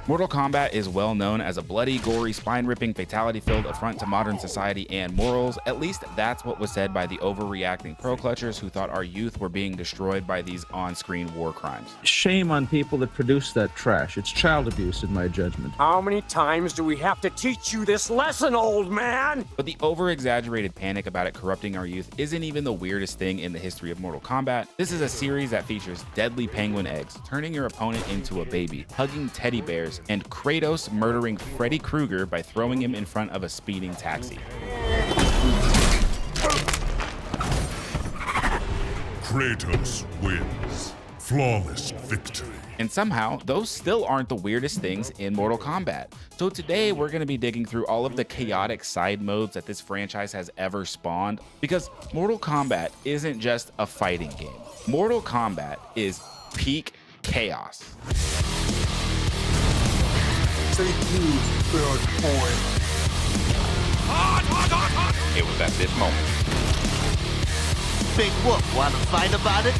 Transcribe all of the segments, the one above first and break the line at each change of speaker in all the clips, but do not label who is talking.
Mortal Kombat is well known as a bloody, gory, spine-ripping, fatality-filled affront to modern society and morals. At least that's what was said by the overreacting pro-clutchers who thought our youth were being destroyed by these on-screen war crimes.
Shame on people that produce that trash. It's child abuse in my judgment.
How many times do we have to teach you this lesson, old man?
But the over-exaggerated panic about it corrupting our youth isn't even the weirdest thing in the history of Mortal Kombat. This is a series that features deadly penguin eggs, turning your opponent into a baby, hugging teddy bears, and Kratos murdering Freddy Krueger by throwing him in front of a speeding taxi.
Kratos wins. Flawless victory.
And somehow, those still aren't the weirdest things in Mortal Kombat. So today, we're going to be digging through all of the chaotic side modes that this franchise has ever spawned, because Mortal Kombat isn't just a fighting game. Mortal Kombat is peak chaos.
Thank you, bad boy.
It was at this moment.
Big whoop, wanna fight about it?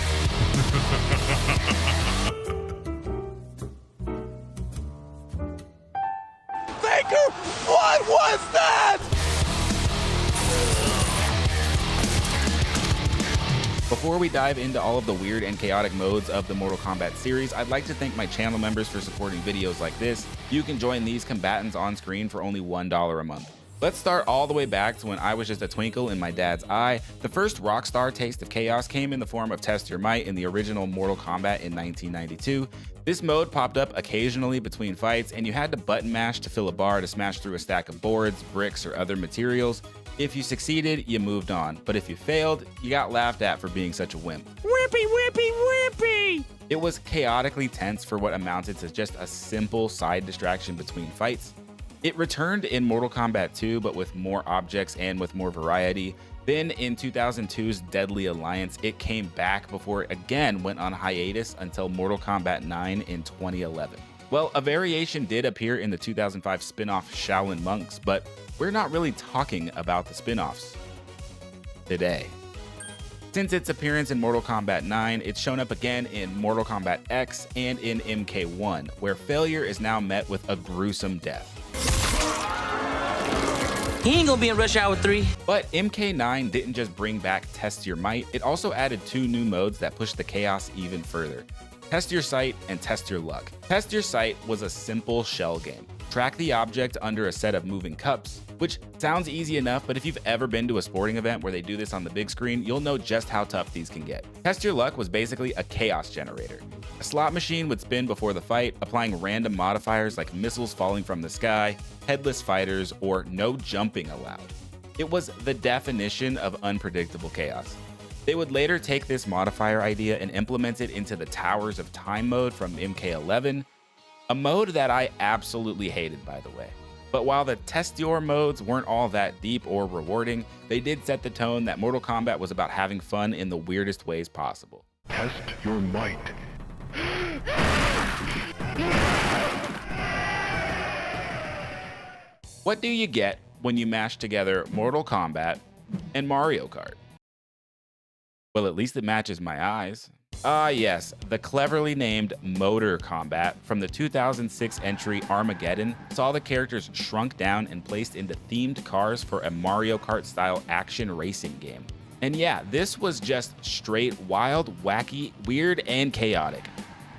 Faker, what was that?
Before we dive into all of the weird and chaotic modes of the Mortal Kombat series, I'd like to thank my channel members for supporting videos like this. You can join these combatants on screen for only $1 a month. Let's start all the way back to when I was just a twinkle in my dad's eye. The first Rockstar taste of chaos came in the form of Test Your Might in the original Mortal Kombat in 1992. This mode popped up occasionally between fights, and you had to button mash to fill a bar to smash through a stack of boards, bricks, or other materials. If you succeeded, you moved on, but if you failed, you got laughed at for being such a wimp.
Whippy, whippy, whippy!
It was chaotically tense for what amounted to just a simple side distraction between fights. It returned in Mortal Kombat 2, but with more objects and with more variety. Then in 2002's Deadly Alliance, it came back before it again went on hiatus until Mortal Kombat 9 in 2011. Well, a variation did appear in the 2005 spin-off Shaolin Monks, but we're not really talking about the spin-offs today. Since its appearance in Mortal Kombat 9, it's shown up again in Mortal Kombat X and in MK1, where failure is now met with a gruesome death.
He ain't gonna be in Rush Hour 3.
But MK9 didn't just bring back Test Your Might, it also added 2 new modes that pushed the chaos even further. Test Your Sight and Test Your Luck. Test Your Sight was a simple shell game. Track the object under a set of moving cups, which sounds easy enough, but if you've ever been to a sporting event where they do this on the big screen, you'll know just how tough these can get. Test Your Luck was basically a chaos generator. A slot machine would spin before the fight, applying random modifiers like missiles falling from the sky, headless fighters, or no jumping allowed. It was the definition of unpredictable chaos. They would later take this modifier idea and implement it into the Towers of Time mode from MK11, a mode that I absolutely hated, by the way. But while the Test Your modes weren't all that deep or rewarding, they did set the tone that Mortal Kombat was about having fun in the weirdest ways possible.
Test your might.
What do you get when you mash together Mortal Kombat and Mario Kart? Well, at least it matches my eyes. Ah yes, the cleverly named Motor Kombat from the 2006 entry Armageddon saw the characters shrunk down and placed into themed cars for a Mario Kart style action racing game. And yeah, this was just straight wild, wacky, weird, and chaotic.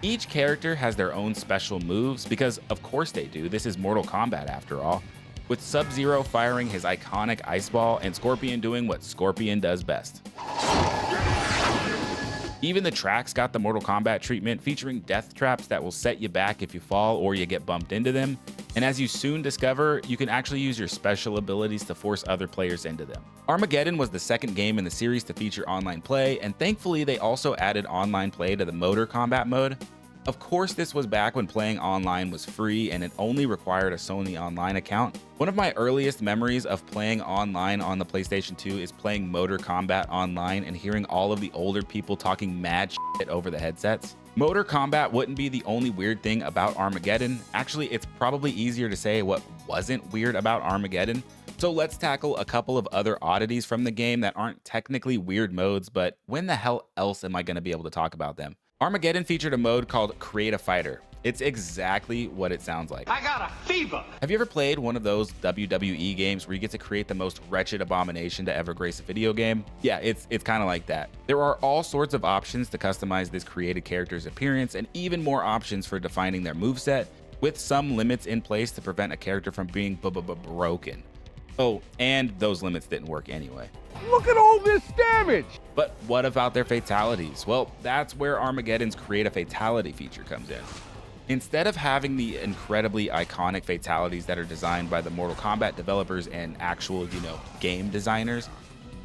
Each character has their own special moves because of course they do, this is Mortal Kombat after all. With Sub-Zero firing his iconic ice ball and Scorpion doing what Scorpion does best. Even the tracks got the Mortal Kombat treatment, featuring death traps that will set you back if you fall or you get bumped into them. And as you soon discover, you can actually use your special abilities to force other players into them. Armageddon was the second game in the series to feature online play, and thankfully they also added online play to the Motor Kombat mode. Of course, this was back when playing online was free and it only required a Sony Online account. One of my earliest memories of playing online on the PlayStation 2 is playing Motor Kombat online and hearing all of the older people talking mad shit over the headsets. Motor Kombat wouldn't be the only weird thing about Armageddon. Actually, it's probably easier to say what wasn't weird about Armageddon. So let's tackle a couple of other oddities from the game that aren't technically weird modes, but when the hell else am I going to be able to talk about them? Armageddon featured a mode called Create a Fighter. It's exactly what it sounds like.
I got a fever.
Have you ever played one of those WWE games where you get to create the most wretched abomination to ever grace a video game? Yeah, it's kind of like that. There are all sorts of options to customize this created character's appearance and even more options for defining their moveset, with some limits in place to prevent a character from being broken. Oh, and those limits didn't work anyway.
Look at all this damage!
But what about their fatalities? Well, that's where Armageddon's Create a Fatality feature comes in. Instead of having the incredibly iconic fatalities that are designed by the Mortal Kombat developers and actual, game designers,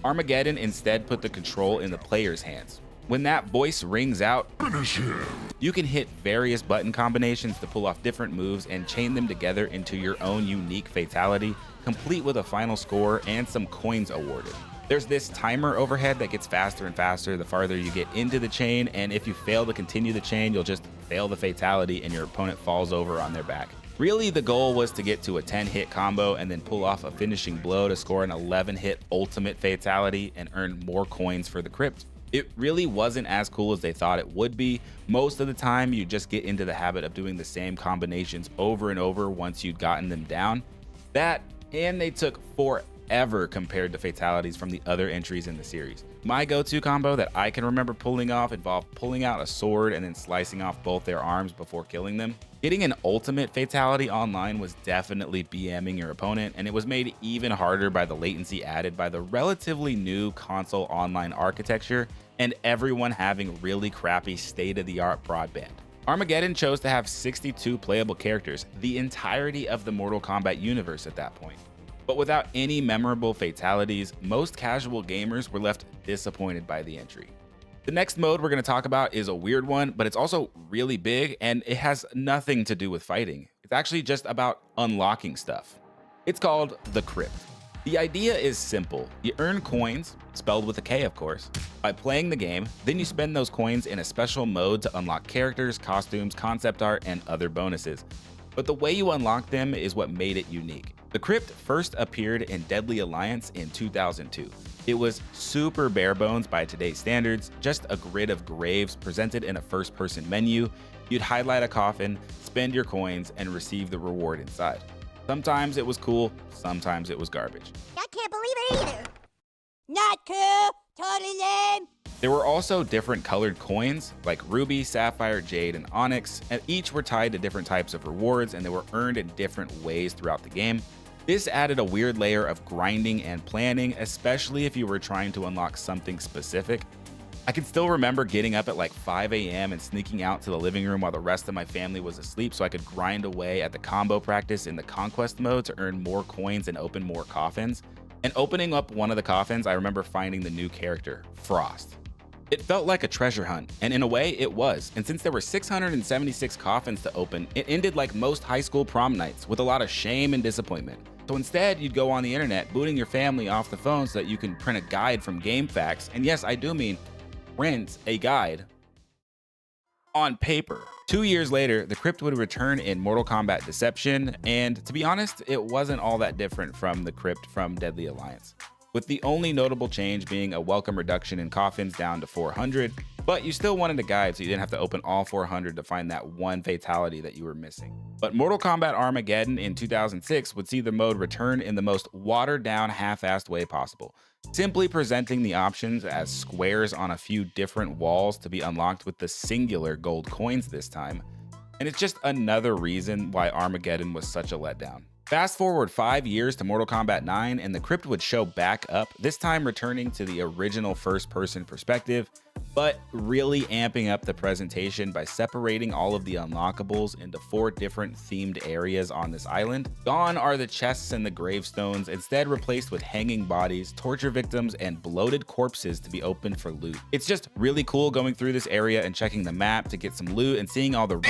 Armageddon instead put the control in the player's hands. When that voice rings out,
Finish him.
you can hit various button combinations to pull off different moves and chain them together into your own unique fatality, complete with a final score and some coins awarded. There's this timer overhead that gets faster and faster the farther you get into the chain, and if you fail to continue the chain, you'll just fail the fatality and your opponent falls over on their back. Really, the goal was to get to a 10-hit combo and then pull off a finishing blow to score an 11-hit ultimate fatality and earn more coins for the Krypt. It really wasn't as cool as they thought it would be. Most of the time, you just get into the habit of doing the same combinations over and over once you'd gotten them down. That, and they took forever compared to fatalities from the other entries in the series. My go-to combo that I can remember pulling off involved pulling out a sword and then slicing off both their arms before killing them. Getting an ultimate fatality online was definitely BMing your opponent, and it was made even harder by the latency added by the relatively new console online architecture and everyone having really crappy state-of-the-art broadband. Armageddon chose to have 62 playable characters, the entirety of the Mortal Kombat universe at that point. But without any memorable fatalities, most casual gamers were left disappointed by the entry. The next mode we're going to talk about is a weird one, but it's also really big and it has nothing to do with fighting. It's actually just about unlocking stuff. It's called the Krypt. The idea is simple. You earn coins, spelled with a K of course, by playing the game, then you spend those coins in a special mode to unlock characters, costumes, concept art, and other bonuses. But the way you unlock them is what made it unique. The Krypt first appeared in Deadly Alliance in 2002. It was super bare bones by today's standards, just a grid of graves presented in a first-person menu. You'd highlight a coffin, spend your coins, and receive the reward inside. Sometimes it was cool, sometimes it was garbage.
I can't believe it either. Not cool, totally lame.
There were also different colored coins, like ruby, sapphire, jade, and onyx, and each were tied to different types of rewards, and they were earned in different ways throughout the game. This added a weird layer of grinding and planning, especially if you were trying to unlock something specific. I can still remember getting up at like 5 a.m. and sneaking out to the living room while the rest of my family was asleep so I could grind away at the combo practice in the Konquest mode to earn more coins and open more coffins. And opening up one of the coffins, I remember finding the new character, Frost. It felt like a treasure hunt, and in a way it was, and since there were 676 coffins to open, it ended like most high school prom nights, with a lot of shame and disappointment. So instead, you'd go on the internet, booting your family off the phone so that you can print a guide from GameFAQs, and yes, I do mean print a guide on paper. 2 years later, the Krypt would return in Mortal Kombat Deception, and to be honest, it wasn't all that different from the Krypt from Deadly Alliance, with the only notable change being a welcome reduction in coffins down to 400, but you still wanted a guide so you didn't have to open all 400 to find that one fatality that you were missing. But Mortal Kombat Armageddon in 2006 would see the mode return in the most watered-down, half-assed way possible, simply presenting the options as squares on a few different walls to be unlocked with the singular gold coins this time. And it's just another reason why Armageddon was such a letdown. Fast forward 5 years to Mortal Kombat 9 and the Krypt would show back up, this time returning to the original first-person perspective, but really amping up the presentation by separating all of the unlockables into 4 different themed areas on this island. Gone are the chests and the gravestones, instead replaced with hanging bodies, torture victims, and bloated corpses to be opened for loot. It's just really cool going through this area and checking the map to get some loot and seeing all the...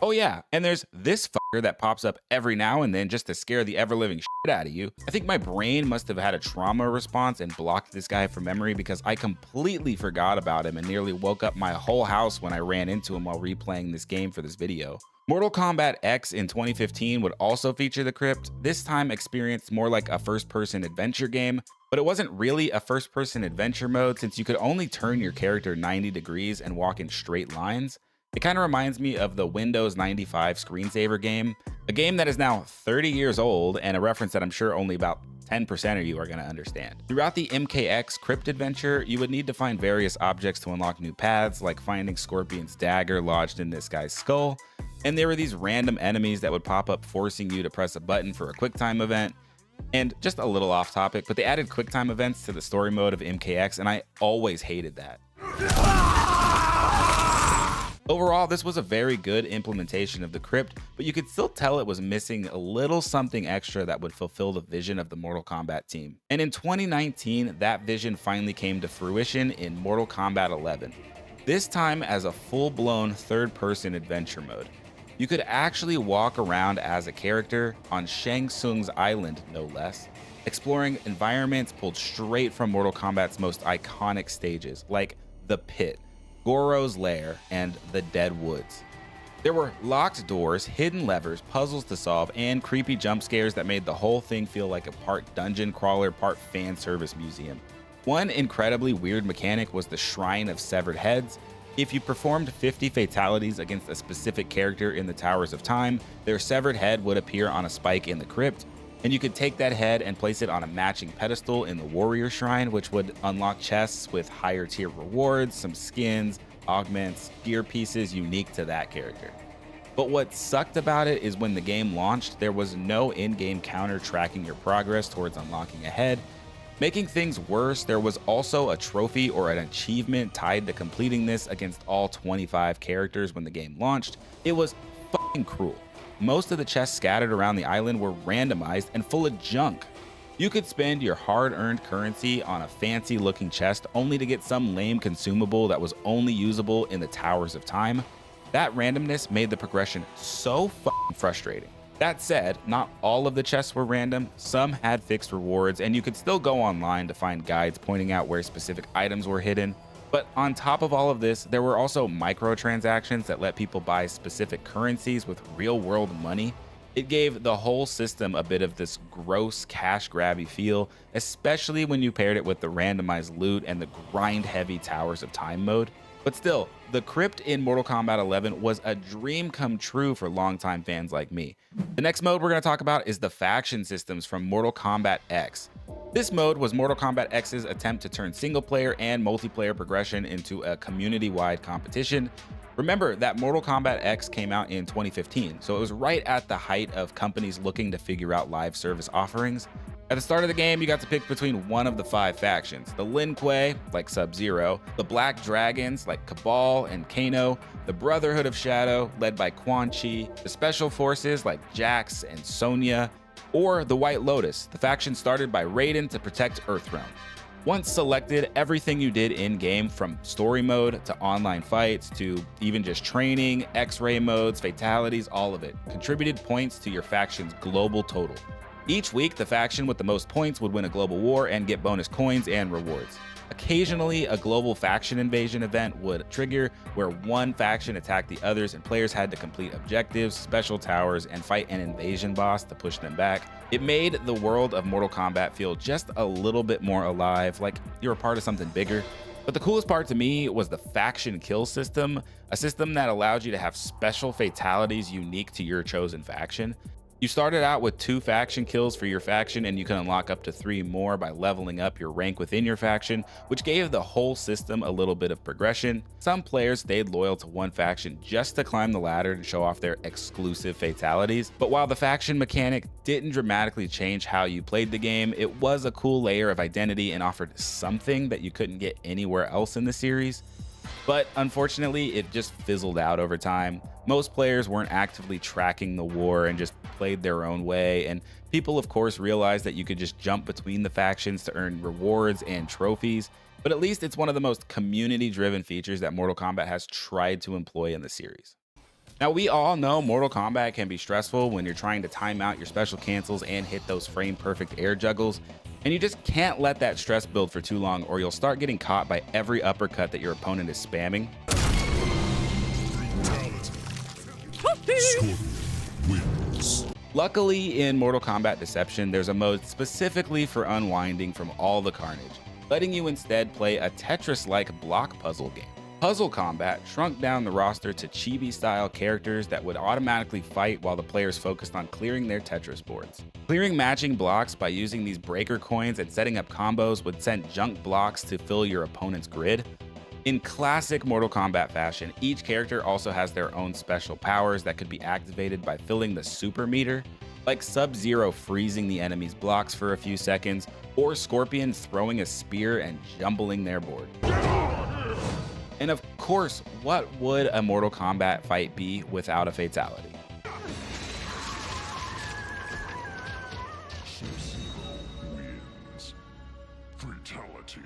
Oh yeah, and there's this fucker that pops up every now and then just to scare the ever-living shit out of you. I think my brain must have had a trauma response and blocked this guy from memory because I completely forgot about him and nearly woke up my whole house when I ran into him while replaying this game for this video. Mortal Kombat X in 2015 would also feature the Krypt, this time experienced more like a first-person adventure game. But it wasn't really a first-person adventure mode since you could only turn your character 90 degrees and walk in straight lines. It kind of reminds me of the Windows 95 screensaver game, a game that is now 30 years old and a reference that I'm sure only about 10% of you are going to understand. Throughout the MKX Krypt adventure, you would need to find various objects to unlock new paths, like finding Scorpion's dagger lodged in this guy's skull, and there were these random enemies that would pop up forcing you to press a button for a QuickTime event. And just a little off topic, but they added QuickTime events to the story mode of MKX, and I always hated that. Overall, this was a very good implementation of the Krypt, but you could still tell it was missing a little something extra that would fulfill the vision of the Mortal Kombat team. And in 2019, that vision finally came to fruition in Mortal Kombat 11. This time as a full-blown third-person adventure mode. You could actually walk around as a character on Shang Tsung's island, no less, exploring environments pulled straight from Mortal Kombat's most iconic stages, like the Pit, Goro's Lair, and the Dead Woods. There were locked doors, hidden levers, puzzles to solve, and creepy jump scares that made the whole thing feel like a part dungeon crawler, part fan service museum. One incredibly weird mechanic was the Shrine of Severed Heads. If you performed 50 fatalities against a specific character in the Towers of Time, their severed head would appear on a spike in the Krypt, and you could take that head and place it on a matching pedestal in the Warrior Shrine, which would unlock chests with higher tier rewards, some skins, augments, gear pieces unique to that character. But what sucked about it is when the game launched, there was no in-game counter tracking your progress towards unlocking a head. Making things worse, there was also a trophy or an achievement tied to completing this against all 25 characters when the game launched. It was fucking cruel. Most of the chests scattered around the island were randomized and full of junk. You could spend your hard-earned currency on a fancy-looking chest only to get some lame consumable that was only usable in the Towers of Time. That randomness made the progression so fucking frustrating. That said, not all of the chests were random, some had fixed rewards, and you could still go online to find guides pointing out where specific items were hidden. But on top of all of this, there were also microtransactions that let people buy specific currencies with real-world money. It gave the whole system a bit of this gross cash grabby feel, especially when you paired it with the randomized loot and the grind-heavy Towers of Time mode. But still, the Krypt in Mortal Kombat 11 was a dream come true for longtime fans like me. The next mode we're going to talk about is the faction systems from Mortal Kombat X. This mode was Mortal Kombat X's attempt to turn single-player and multiplayer progression into a community-wide competition. Remember that Mortal Kombat X came out in 2015, so it was right at the height of companies looking to figure out live service offerings. At the start of the game, you got to pick between one of the 5 factions: the Lin Kuei, like Sub-Zero, the Black Dragons, like Cabal and Kano, the Brotherhood of Shadow, led by Quan Chi, the Special Forces, like Jax and Sonya, or the White Lotus, the faction started by Raiden to protect Earthrealm. Once selected, everything you did in-game, from story mode to online fights to even just training, X-ray modes, fatalities, all of it, contributed points to your faction's global total. Each week, the faction with the most points would win a global war and get bonus coins and rewards. Occasionally, a global faction invasion event would trigger, where one faction attacked the others and players had to complete objectives, special towers, and fight an invasion boss to push them back. It made the world of Mortal Kombat feel just a little bit more alive, like you were part of something bigger. But the coolest part to me was the faction kill system, a system that allowed you to have special fatalities unique to your chosen faction. You started out with 2 faction kills for your faction, and you can unlock up to 3 more by leveling up your rank within your faction, which gave the whole system a little bit of progression. Some players stayed loyal to one faction just to climb the ladder and show off their exclusive fatalities. But while the faction mechanic didn't dramatically change how you played the game, it was a cool layer of identity and offered something that you couldn't get anywhere else in the series. But unfortunately, it just fizzled out over time. Most players weren't actively tracking the war and just played their own way, and people of course realized that you could just jump between the factions to earn rewards and trophies. But at least it's one of the most community-driven features that Mortal Kombat has tried to employ in the series. Now, we all know Mortal Kombat can be stressful when you're trying to time out your special cancels and hit those frame-perfect air juggles, and you just can't let that stress build for too long, or you'll start getting caught by every uppercut that your opponent is spamming.
Scorpion wins.
Luckily, in Mortal Kombat Deception, there's a mode specifically for unwinding from all the carnage, letting you instead play a Tetris-like block puzzle game. Puzzle Combat shrunk down the roster to chibi-style characters that would automatically fight while the players focused on clearing their Tetris boards. Clearing matching blocks by using these breaker coins and setting up combos would send junk blocks to fill your opponent's grid. In classic Mortal Kombat fashion, each character also has their own special powers that could be activated by filling the super meter, like Sub-Zero freezing the enemy's blocks for a few seconds, or Scorpion throwing a spear and jumbling their board. And of course, what would a Mortal Kombat fight be without a fatality?
Fatality.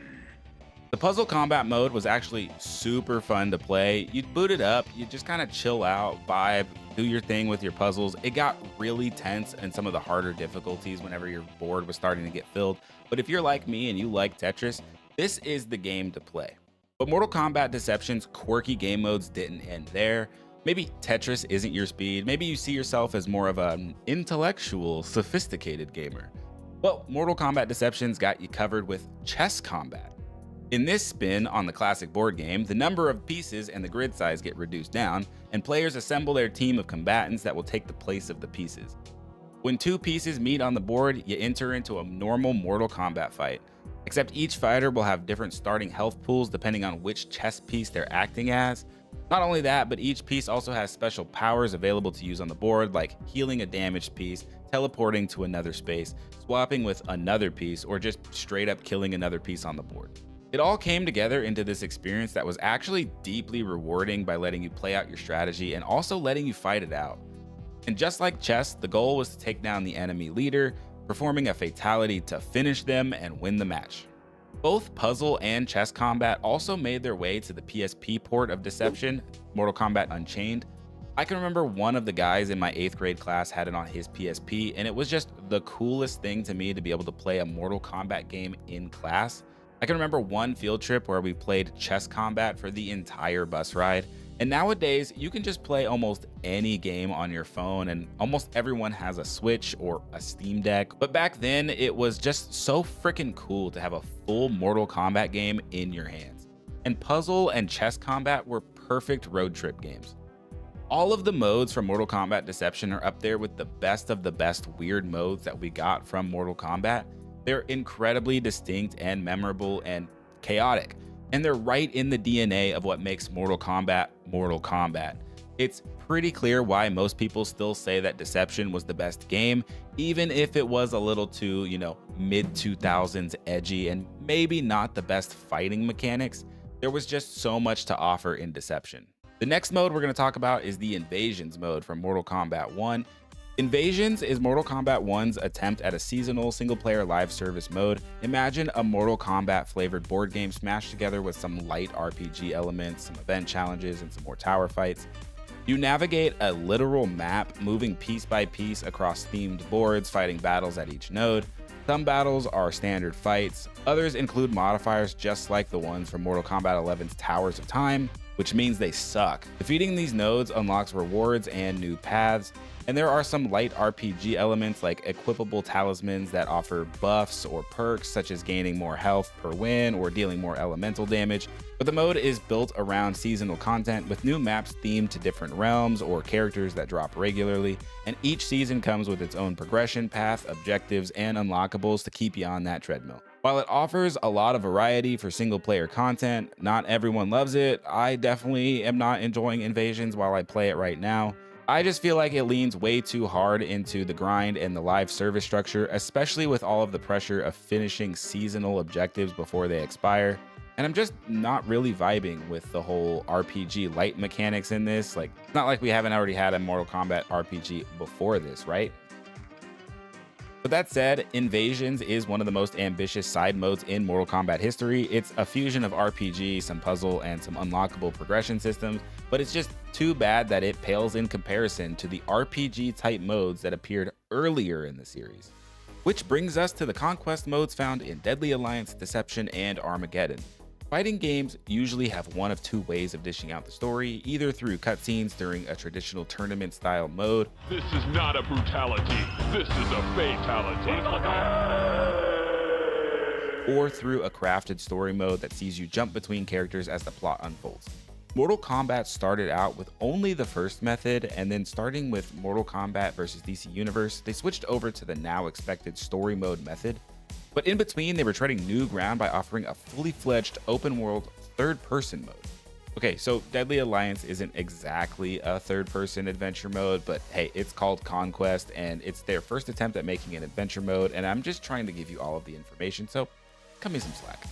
The puzzle combat mode was actually super fun to play. You'd boot it up, you'd just kind of chill out, vibe, do your thing with your puzzles. It got really tense in some of the harder difficulties whenever your board was starting to get filled. But if you're like me and you like Tetris, this is the game to play. But Mortal Kombat Deception's quirky game modes didn't end there. Maybe Tetris isn't your speed. Maybe you see yourself as more of an intellectual, sophisticated gamer. Well, Mortal Kombat Deception's got you covered with chess combat. In this spin on the classic board game, the number of pieces and the grid size get reduced down, and players assemble their team of combatants that will take the place of the pieces. When two pieces meet on the board, you enter into a normal Mortal Kombat fight. Except each fighter will have different starting health pools depending on which chess piece they're acting as. Not only that, but each piece also has special powers available to use on the board, like healing a damaged piece, teleporting to another space, swapping with another piece, or just straight up killing another piece on the board. It all came together into this experience that was actually deeply rewarding by letting you play out your strategy and also letting you fight it out. And just like chess, the goal was to take down the enemy leader, performing a fatality to finish them and win the match. Both puzzle and chess combat also made their way to the PSP port of Deception, Mortal Kombat Unchained. I can remember one of the guys in my 8th grade class had it on his PSP, and it was just the coolest thing to me to be able to play a Mortal Kombat game in class. I can remember one field trip where we played chess combat for the entire bus ride. And nowadays, you can just play almost any game on your phone, and almost everyone has a Switch or a Steam Deck. But back then, it was just so freaking cool to have a full Mortal Kombat game in your hands. And puzzle and chess combat were perfect road trip games. All of the modes from Mortal Kombat Deception are up there with the best of the best weird modes that we got from Mortal Kombat. They're incredibly distinct and memorable and chaotic. And they're right in the DNA of what makes Mortal Kombat Mortal Kombat. It's pretty clear why most people still say that Deception was the best game, even if it was a little too, mid-2000s edgy and maybe not the best fighting mechanics. There was just so much to offer in Deception. The next mode we're going to talk about is the Invasions mode from Mortal Kombat 1. Invasions is Mortal Kombat 1's attempt at a seasonal single-player live service mode. Imagine a Mortal Kombat flavored board game smashed together with some light RPG elements, some event challenges, and some more tower fights. You navigate a literal map, moving piece by piece across themed boards, fighting battles at each node. Some battles are standard fights, others include modifiers just like the ones from Mortal Kombat 11's Towers of Time, which means they suck. Defeating these nodes unlocks rewards and new paths. And there are some light RPG elements like equipable talismans that offer buffs or perks, such as gaining more health per win or dealing more elemental damage. But the mode is built around seasonal content with new maps themed to different realms or characters that drop regularly. And each season comes with its own progression path, objectives, and unlockables to keep you on that treadmill. While it offers a lot of variety for single player content, not everyone loves it. I definitely am not enjoying Invasions while I play it right now. I just feel like it leans way too hard into the grind and the live service structure, especially with all of the pressure of finishing seasonal objectives before they expire. And I'm just not really vibing with the whole RPG light mechanics in this. Like, it's not like we haven't already had a Mortal Kombat RPG before this, right? With that said, Invasions is one of the most ambitious side modes in Mortal Kombat history. It's a fusion of RPG, some puzzle, and some unlockable progression systems, but it's just too bad that it pales in comparison to the RPG-type modes that appeared earlier in the series. Which brings us to the Conquest modes found in Deadly Alliance, Deception, and Armageddon. Fighting games usually have one of two ways of dishing out the story, either through cutscenes during a traditional tournament-style mode.
This is not a brutality. This is a fatality.
Or through a crafted story mode that sees you jump between characters as the plot unfolds. Mortal Kombat started out with only the first method, and then starting with Mortal Kombat vs. DC Universe, they switched over to the now expected story mode method. But in between, they were treading new ground by offering a fully fledged open world third-person mode. Okay, so Deadly Alliance isn't exactly a third-person adventure mode, but hey, it's called Konquest, and it's their first attempt at making an adventure mode, and I'm just trying to give you all of the information, so cut me some slack.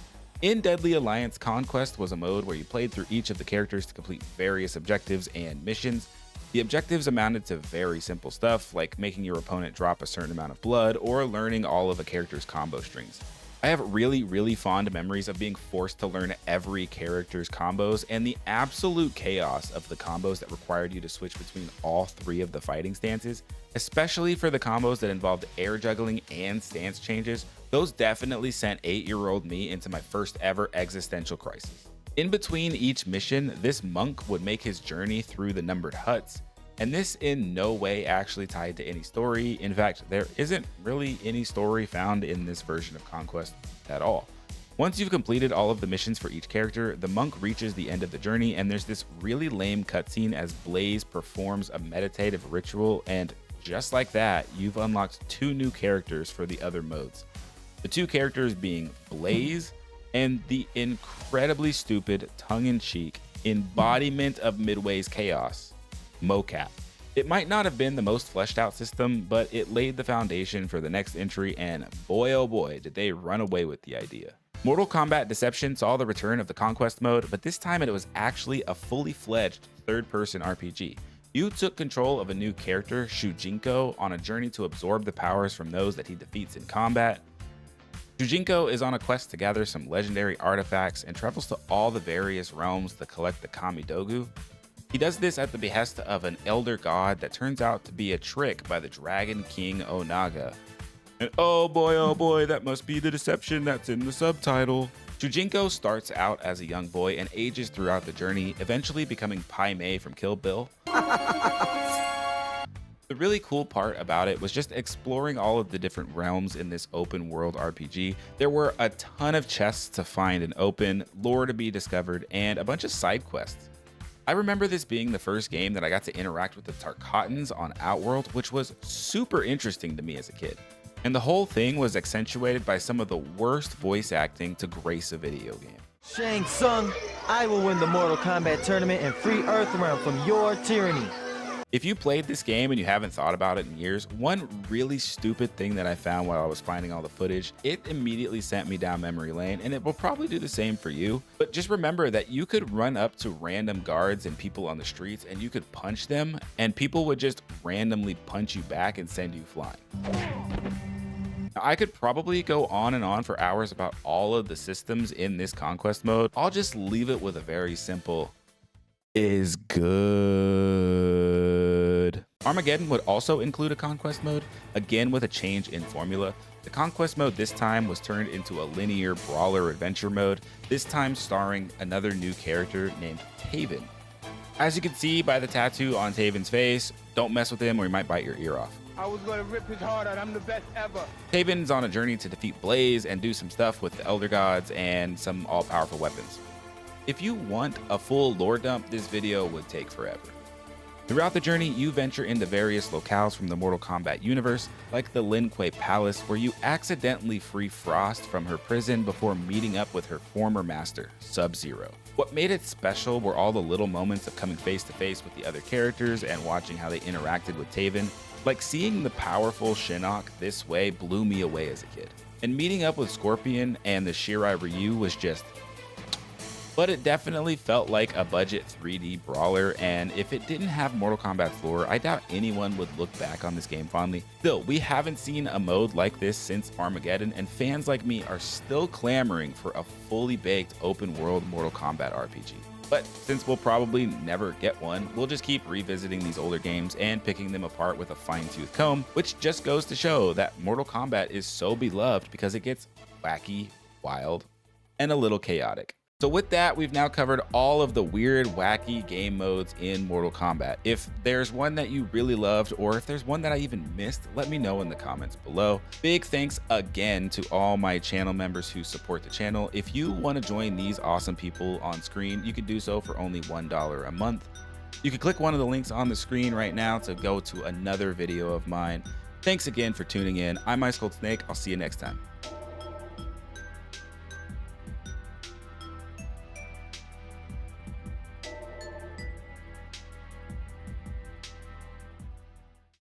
In Deadly Alliance, Konquest was a mode where you played through each of the characters to complete various objectives and missions. The objectives amounted to very simple stuff, like making your opponent drop a certain amount of blood or learning all of a character's combo strings. I have really fond memories of being forced to learn every character's combos and the absolute chaos of the combos that required you to switch between all three of the fighting stances, especially for the combos that involved air juggling and stance changes. Those definitely sent 8-year-old me into my first ever existential crisis. In between each mission, this monk would make his journey through the numbered huts, and this in no way actually tied to any story. In fact, there isn't really any story found in this version of Konquest at all. Once you've completed all of the missions for each character, the monk reaches the end of the journey, and there's this really lame cutscene as Blaze performs a meditative ritual, and just like that, you've unlocked 2 new characters for the other modes. The 2 characters being Blaze and the incredibly stupid, tongue-in-cheek embodiment of Midway's chaos, Mocap. It might not have been the most fleshed out system, but it laid the foundation for the next entry, and boy oh boy did they run away with the idea. Mortal Kombat Deception saw the return of the Konquest mode, but this time it was actually a fully fledged third-person RPG. You took control of a new character, Shujinko, on a journey to absorb the powers from those that he defeats in combat. Shujinko is on a quest to gather some legendary artifacts and travels to all the various realms to collect the Kamidogu. He does this at the behest of an elder god that turns out to be a trick by the Dragon King Onaga. And oh boy, that must be the deception that's in the subtitle. Shujinko starts out as a young boy and ages throughout the journey, eventually becoming Pai Mei from Kill Bill. The really cool part about it was just exploring all of the different realms in this open world RPG. There were a ton of chests to find and open, lore to be discovered, and a bunch of side quests. I remember this being the first game that I got to interact with the Tarkatans on Outworld, which was super interesting to me as a kid. And the whole thing was accentuated by some of the worst voice acting to grace a video game.
Shang Tsung, I will win the Mortal Kombat tournament and free Earthrealm from your tyranny.
If you played this game and you haven't thought about it in years, one really stupid thing that I found while I was finding all the footage, it immediately sent me down memory lane, and it will probably do the same for you. But just remember that you could run up to random guards and people on the streets and you could punch them, and people would just randomly punch you back and send you flying. Now, I could probably go on and on for hours about all of the systems in this Konquest mode. I'll just leave it with a very simple is good. Armageddon would also include a Konquest mode, again with a change in formula. The Konquest mode this time was turned into a linear brawler adventure mode, this time starring another new character named Taven. As you can see by the tattoo on Taven's face, don't mess with him or he might bite your ear off.
I was gonna rip his heart out. I'm the best ever.
Taven's on a journey to defeat Blaze and do some stuff with the Elder Gods and some all-powerful weapons. If you want a full lore dump, this video would take forever. Throughout the journey, you venture into various locales from the Mortal Kombat universe, like the Lin Kuei Palace, where you accidentally free Frost from her prison before meeting up with her former master, Sub-Zero. What made it special were all the little moments of coming face to face with the other characters and watching how they interacted with Taven. Like seeing the powerful Shinnok this way blew me away as a kid. And meeting up with Scorpion and the Shirai Ryu was just... But it definitely felt like a budget 3D brawler, and if it didn't have Mortal Kombat's lore, I doubt anyone would look back on this game fondly. Still, we haven't seen a mode like this since Armageddon, and fans like me are still clamoring for a fully baked open world Mortal Kombat RPG. But since we'll probably never get one, we'll just keep revisiting these older games and picking them apart with a fine-tooth comb, which just goes to show that Mortal Kombat is so beloved because it gets wacky, wild, and a little chaotic. So with that, we've now covered all of the weird, wacky game modes in Mortal Kombat. If there's one that you really loved, or if there's one that I even missed, let me know in the comments below. Big thanks again to all my channel members who support the channel. If you want to join these awesome people on screen, you can do so for only $1 a month. You can click one of the links on the screen right now to go to another video of mine. Thanks again for tuning in. I'm Ice Cold Snake. I'll see you next time.